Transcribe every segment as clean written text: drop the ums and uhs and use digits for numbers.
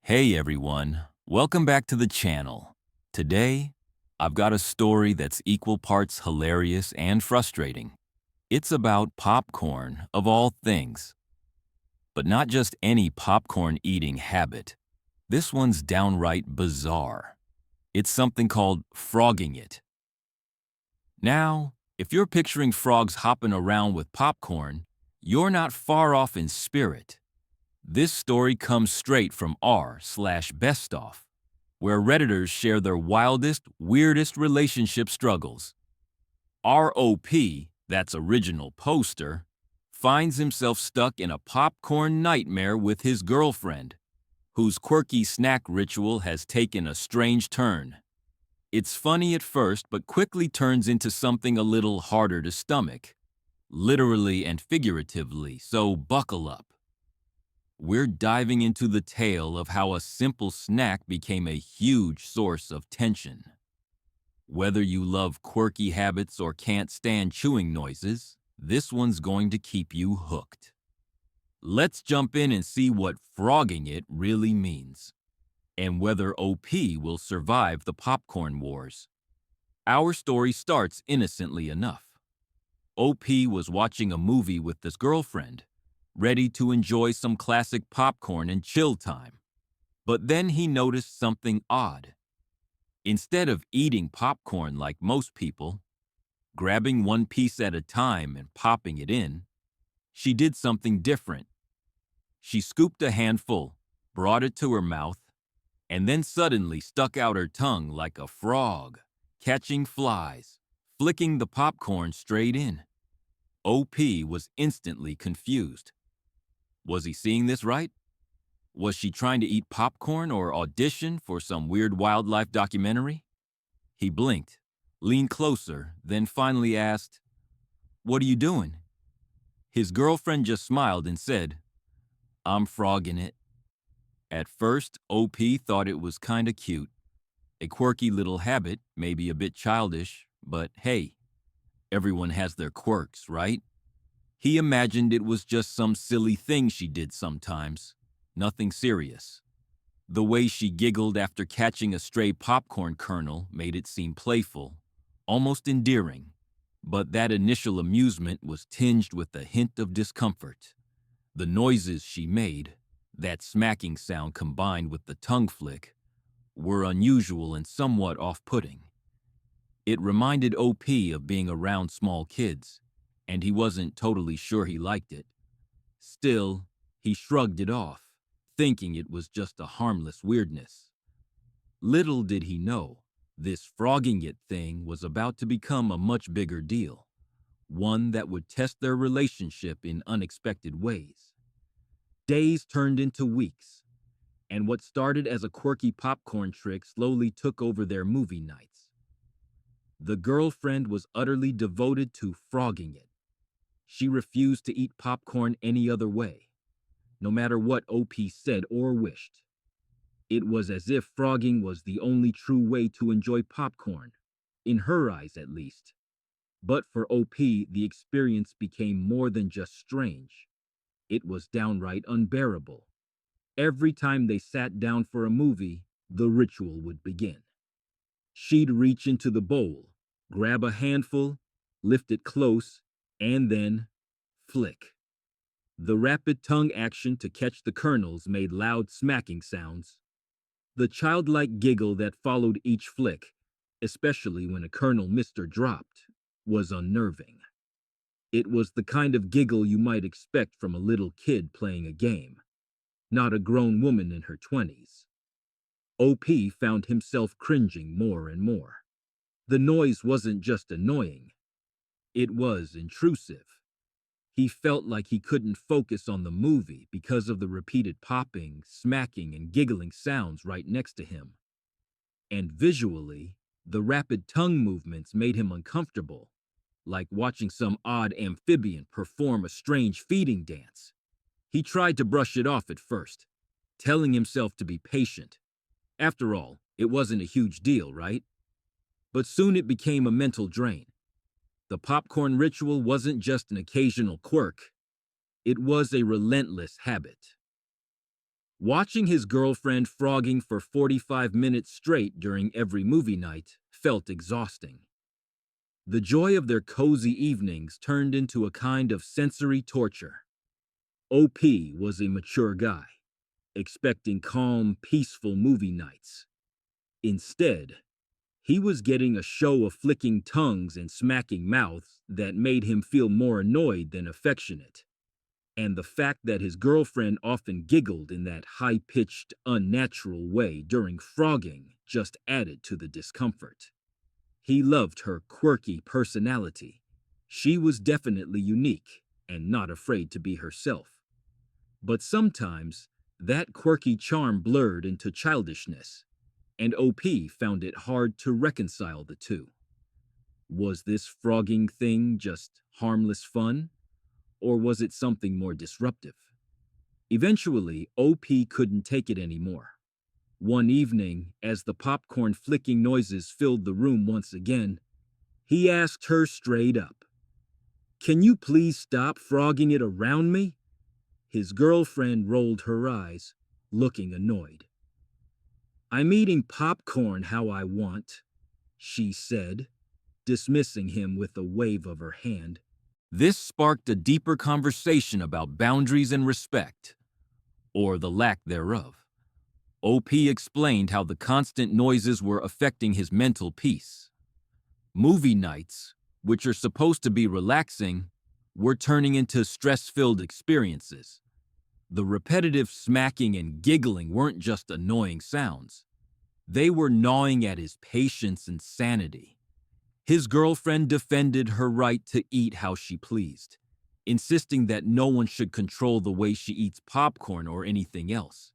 Hey everyone, welcome back to the channel. Today, I've got a story that's equal parts hilarious and frustrating. It's about popcorn, of all things. But not just any popcorn eating habit. This one's downright bizarre. It's something called frogging it. Now, if you're picturing frogs hopping around with popcorn, you're not far off in spirit. This story comes straight from r/Bestof, where Redditors share their wildest, weirdest relationship struggles. ROP, that's original poster, finds himself stuck in a popcorn nightmare with his girlfriend, whose quirky snack ritual has taken a strange turn. It's funny at first, but quickly turns into something a little harder to stomach, literally and figuratively, so buckle up. We're diving into the tale of how a simple snack became a huge source of tension. Whether you love quirky habits or can't stand chewing noises, this one's going to keep you hooked. Let's jump in and see what frogging it really means, and whether OP will survive the popcorn wars. Our story starts innocently enough. OP was watching a movie with his girlfriend, ready to enjoy some classic popcorn and chill time. But then he noticed something odd. Instead of eating popcorn like most people, grabbing one piece at a time and popping it in, she did something different. She scooped a handful, brought it to her mouth, and then suddenly stuck out her tongue like a frog, catching flies, flicking the popcorn straight in. OP was instantly confused. Was he seeing this right? Was she trying to eat popcorn or audition for some weird wildlife documentary? He blinked, leaned closer, then finally asked, "What are you doing?" His girlfriend just smiled and said, "I'm frogging it." At first, OP thought it was kinda cute. A quirky little habit, maybe a bit childish, but hey, everyone has their quirks, right? He imagined it was just some silly thing she did sometimes, nothing serious. The way she giggled after catching a stray popcorn kernel made it seem playful, almost endearing, but that initial amusement was tinged with a hint of discomfort. The noises she made, that smacking sound combined with the tongue flick, were unusual and somewhat off-putting. It reminded OP of being around small kids, and he wasn't totally sure he liked it. Still, he shrugged it off, thinking it was just a harmless weirdness. Little did he know, this frogging it thing was about to become a much bigger deal, one that would test their relationship in unexpected ways. Days turned into weeks, and what started as a quirky popcorn trick slowly took over their movie nights. The girlfriend was utterly devoted to frogging it. She refused to eat popcorn any other way, no matter what OP said or wished. It was as if frogging was the only true way to enjoy popcorn, in her eyes at least. But for OP, the experience became more than just strange. It was downright unbearable. Every time they sat down for a movie, the ritual would begin. She'd reach into the bowl, grab a handful, lift it close, and then flick. The rapid tongue action to catch the kernels made loud smacking sounds. The childlike giggle that followed each flick, especially when a kernel missed or dropped, was unnerving. It was the kind of giggle you might expect from a little kid playing a game, not a grown woman in her 20s. OP found himself cringing more and more. The noise wasn't just annoying, it was intrusive. He felt like he couldn't focus on the movie because of the repeated popping, smacking, and giggling sounds right next to him. And visually, the rapid tongue movements made him uncomfortable, like watching some odd amphibian perform a strange feeding dance. He tried to brush it off at first, telling himself to be patient. After all, it wasn't a huge deal, right? But soon it became a mental drain. The popcorn ritual wasn't just an occasional quirk, it was a relentless habit. Watching his girlfriend frogging for 45 minutes straight during every movie night felt exhausting. The joy of their cozy evenings turned into a kind of sensory torture. OP was a mature guy, expecting calm, peaceful movie nights. Instead, he was getting a show of flicking tongues and smacking mouths that made him feel more annoyed than affectionate. And the fact that his girlfriend often giggled in that high-pitched, unnatural way during frogging just added to the discomfort. He loved her quirky personality. She was definitely unique and not afraid to be herself. But sometimes, that quirky charm blurred into childishness, and OP found it hard to reconcile the two. Was this frogging thing just harmless fun, or was it something more disruptive? Eventually, OP couldn't take it anymore. One evening, as the popcorn flicking noises filled the room once again, he asked her straight up, "Can you please stop frogging it around me?" His girlfriend rolled her eyes, looking annoyed. "I'm eating popcorn how I want," she said, dismissing him with a wave of her hand. This sparked a deeper conversation about boundaries and respect, or the lack thereof. OP explained how the constant noises were affecting his mental peace. Movie nights, which are supposed to be relaxing, were turning into stress-filled experiences. The repetitive smacking and giggling weren't just annoying sounds. They were gnawing at his patience and sanity. His girlfriend defended her right to eat how she pleased, insisting that no one should control the way she eats popcorn or anything else.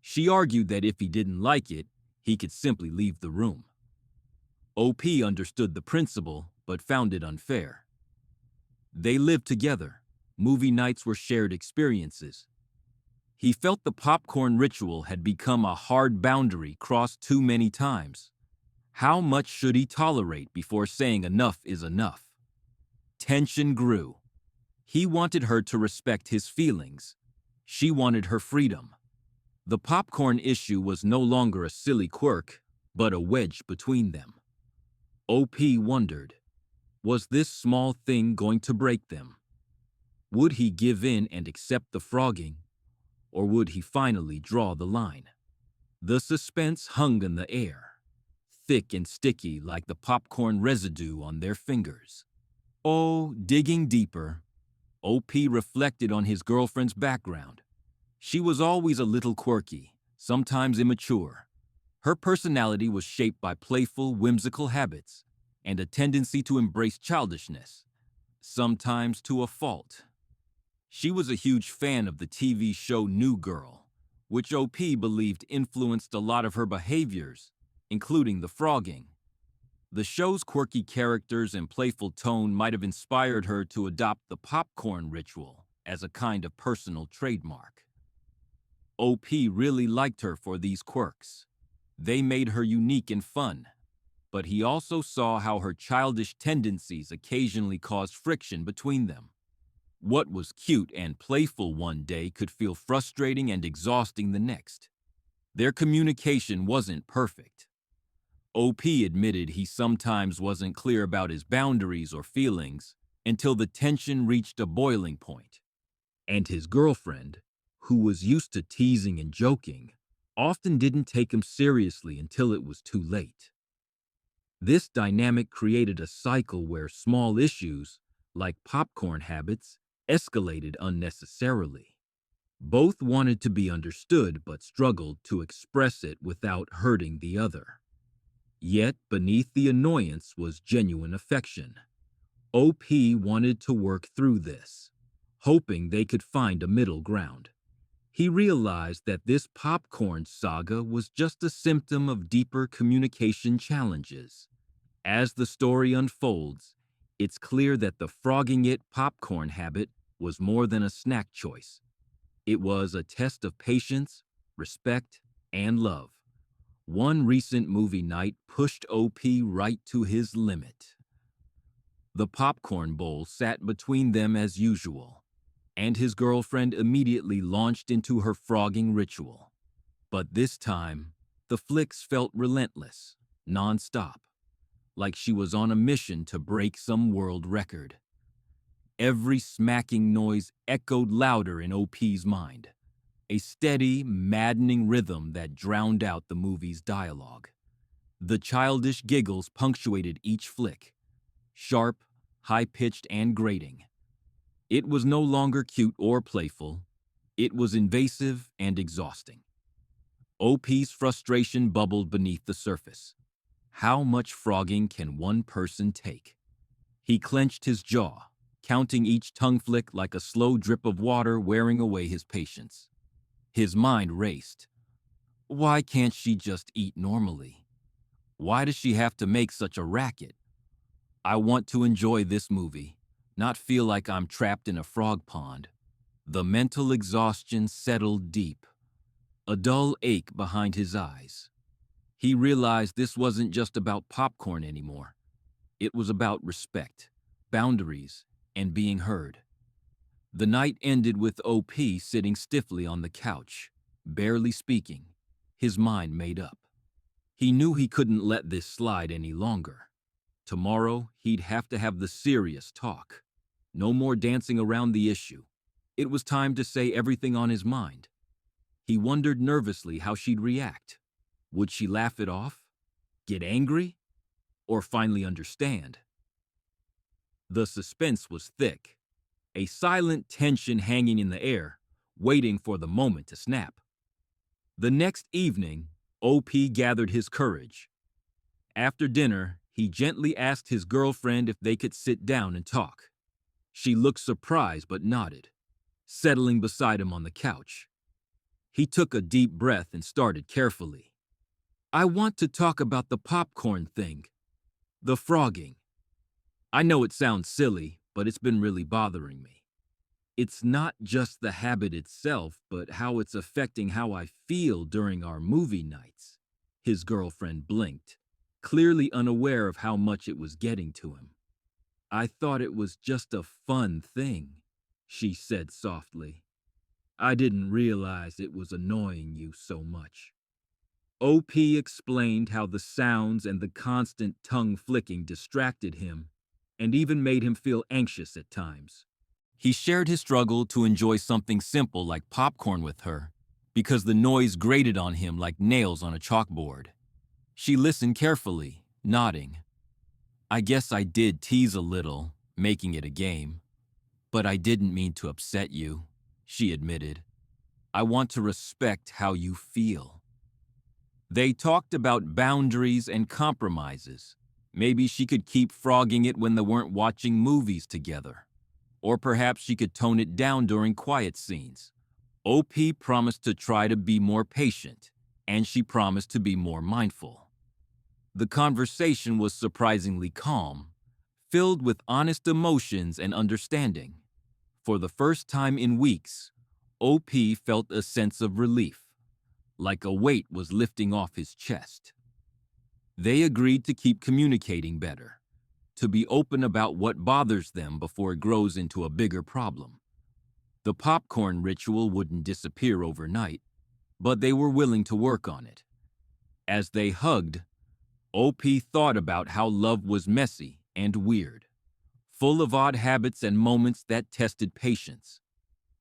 She argued that if he didn't like it, he could simply leave the room. OP understood the principle, but found it unfair. They lived together. Movie nights were shared experiences. He felt the popcorn ritual had become a hard boundary crossed too many times. How much should he tolerate before saying enough is enough? Tension grew. He wanted her to respect his feelings. She wanted her freedom. The popcorn issue was no longer a silly quirk, but a wedge between them. OP wondered, was this small thing going to break them? Would he give in and accept the frogging, or would he finally draw the line? The suspense hung in the air, thick and sticky like the popcorn residue on their fingers. Oh, digging deeper, OP reflected on his girlfriend's background. She was always a little quirky, sometimes immature. Her personality was shaped by playful, whimsical habits and a tendency to embrace childishness, sometimes to a fault. She was a huge fan of the TV show New Girl, which OP believed influenced a lot of her behaviors, including the frogging. The show's quirky characters and playful tone might have inspired her to adopt the popcorn ritual as a kind of personal trademark. OP really liked her for these quirks. They made her unique and fun, but he also saw how her childish tendencies occasionally caused friction between them. What was cute and playful one day could feel frustrating and exhausting the next. Their communication wasn't perfect. OP admitted he sometimes wasn't clear about his boundaries or feelings until the tension reached a boiling point. And his girlfriend, who was used to teasing and joking, often didn't take him seriously until it was too late. This dynamic created a cycle where small issues, like popcorn habits, escalated unnecessarily. Both wanted to be understood but struggled to express it without hurting the other. Yet beneath the annoyance was genuine affection. OP wanted to work through this, hoping they could find a middle ground. He realized that this popcorn saga was just a symptom of deeper communication challenges. As the story unfolds, it's clear that the frogging it popcorn habit was more than a snack choice. It was a test of patience, respect, and love. One recent movie night pushed OP right to his limit. The popcorn bowl sat between them as usual. and his girlfriend immediately launched into her frogging ritual. But this time, the flicks felt relentless, non-stop, like she was on a mission to break some world record. Every smacking noise echoed louder in OP's mind, a steady, maddening rhythm that drowned out the movie's dialogue. The childish giggles punctuated each flick, sharp, high-pitched, and grating. It was no longer cute or playful. It was invasive and exhausting. OP's frustration bubbled beneath the surface. How much frogging can one person take? He clenched his jaw, counting each tongue flick like a slow drip of water wearing away his patience. His mind raced. Why can't she just eat normally? Why does she have to make such a racket? I want to enjoy this movie, not feel like I'm trapped in a frog pond. The mental exhaustion settled deep, a dull ache behind his eyes. He realized this wasn't just about popcorn anymore. It was about respect, boundaries, and being heard. The night ended with OP sitting stiffly on the couch, barely speaking, his mind made up. He knew he couldn't let this slide any longer. Tomorrow, he'd have to have the serious talk. No more dancing around the issue. It was time to say everything on his mind. He wondered nervously how she'd react. Would she laugh it off? Get angry? Or finally understand? The suspense was thick, a silent tension hanging in the air, waiting for the moment to snap. The next evening, OP gathered his courage. After dinner, he gently asked his girlfriend if they could sit down and talk. She looked surprised but nodded, settling beside him on the couch. He took a deep breath and started carefully. I want to talk about the popcorn thing, the frogging. I know it sounds silly, but it's been really bothering me. It's not just the habit itself, but how it's affecting how I feel during our movie nights. His girlfriend blinked, clearly unaware of how much it was getting to him. I thought it was just a fun thing, she said softly. I didn't realize it was annoying you so much. OP explained how the sounds and the constant tongue flicking distracted him and even made him feel anxious at times. He shared his struggle to enjoy something simple like popcorn with her because the noise grated on him like nails on a chalkboard. She listened carefully, nodding. I guess I did tease a little, making it a game. But I didn't mean to upset you, she admitted. I want to respect how you feel. They talked about boundaries and compromises. Maybe she could keep frogging it when they weren't watching movies together. Or perhaps she could tone it down during quiet scenes. OP promised to try to be more patient, and she promised to be more mindful. The conversation was surprisingly calm, filled with honest emotions and understanding. For the first time in weeks, OP felt a sense of relief, like a weight was lifting off his chest. They agreed to keep communicating better, to be open about what bothers them before it grows into a bigger problem. The popcorn ritual wouldn't disappear overnight, but they were willing to work on it. As they hugged, OP thought about how love was messy and weird, full of odd habits and moments that tested patience.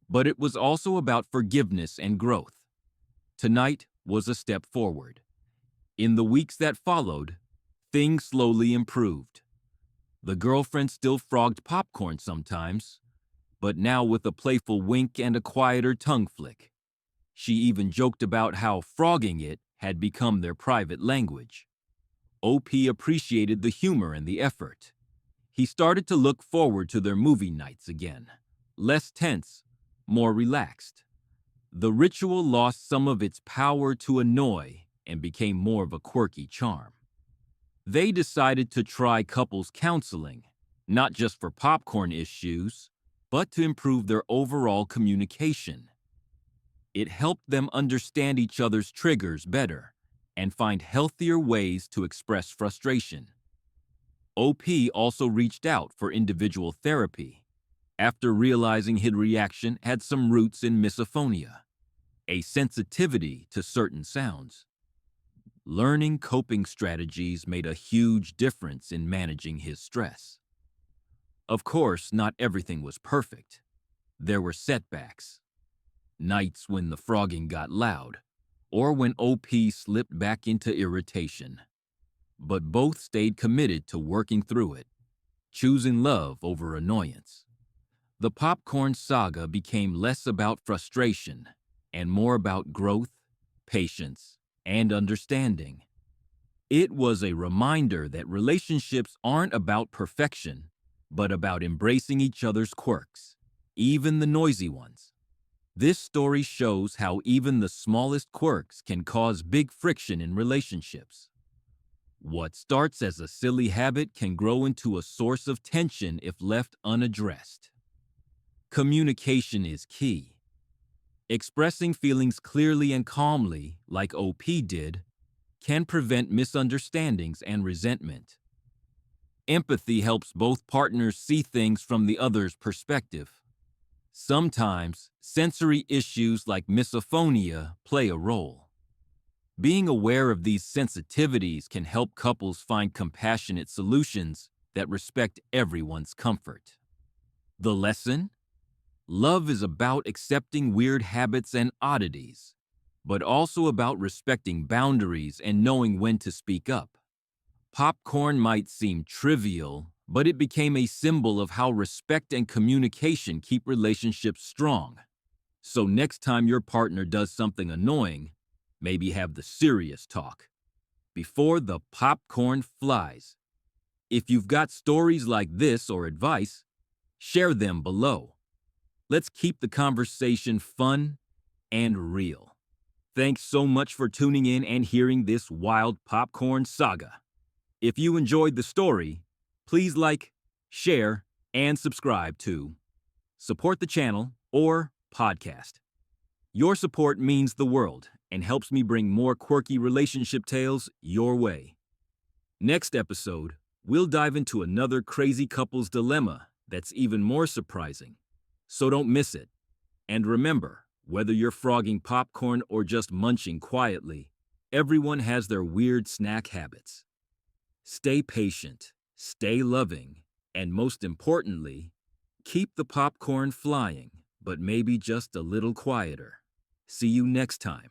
But it was also about forgiveness and growth. Tonight was a step forward. In the weeks that followed, things slowly improved. The girlfriend still frogged popcorn sometimes, but now with a playful wink and a quieter tongue flick. She even joked about how frogging it had become their private language. OP appreciated the humor and the effort. He started to look forward to their movie nights again, less tense, more relaxed. The ritual lost some of its power to annoy and became more of a quirky charm. They decided to try couples counseling, not just for popcorn issues, but to improve their overall communication. It helped them understand each other's triggers better and find healthier ways to express frustration. OP also reached out for individual therapy, after realizing his reaction had some roots in misophonia, a sensitivity to certain sounds. Learning coping strategies made a huge difference in managing his stress. Of course, not everything was perfect. There were setbacks. Nights when the frogging got loud, or when OP slipped back into irritation. But both stayed committed to working through it, choosing love over annoyance. The popcorn saga became less about frustration and more about growth, patience, and understanding. It was a reminder that relationships aren't about perfection, but about embracing each other's quirks, even the noisy ones. This story shows how even the smallest quirks can cause big friction in relationships. What starts as a silly habit can grow into a source of tension if left unaddressed. Communication is key. Expressing feelings clearly and calmly, like OP did, can prevent misunderstandings and resentment. Empathy helps both partners see things from the other's perspective. Sometimes, sensory issues like misophonia play a role. Being aware of these sensitivities can help couples find compassionate solutions that respect everyone's comfort. The lesson? Love is about accepting weird habits and oddities, but also about respecting boundaries and knowing when to speak up. Popcorn might seem trivial, but it became a symbol of how respect and communication keep relationships strong. So next time your partner does something annoying, maybe have the serious talk before the popcorn flies. If you've got stories like this or advice, share them below. Let's keep the conversation fun and real. Thanks so much for tuning in and hearing this wild popcorn saga. If you enjoyed the story, please like, share, and subscribe to support the channel or podcast. Your support means the world and helps me bring more quirky relationship tales your way. Next episode, we'll dive into another crazy couple's dilemma that's even more surprising. So don't miss it. And remember, whether you're frogging popcorn or just munching quietly, everyone has their weird snack habits. Stay patient, stay loving, and most importantly, keep the popcorn flying, but maybe just a little quieter. See you next time.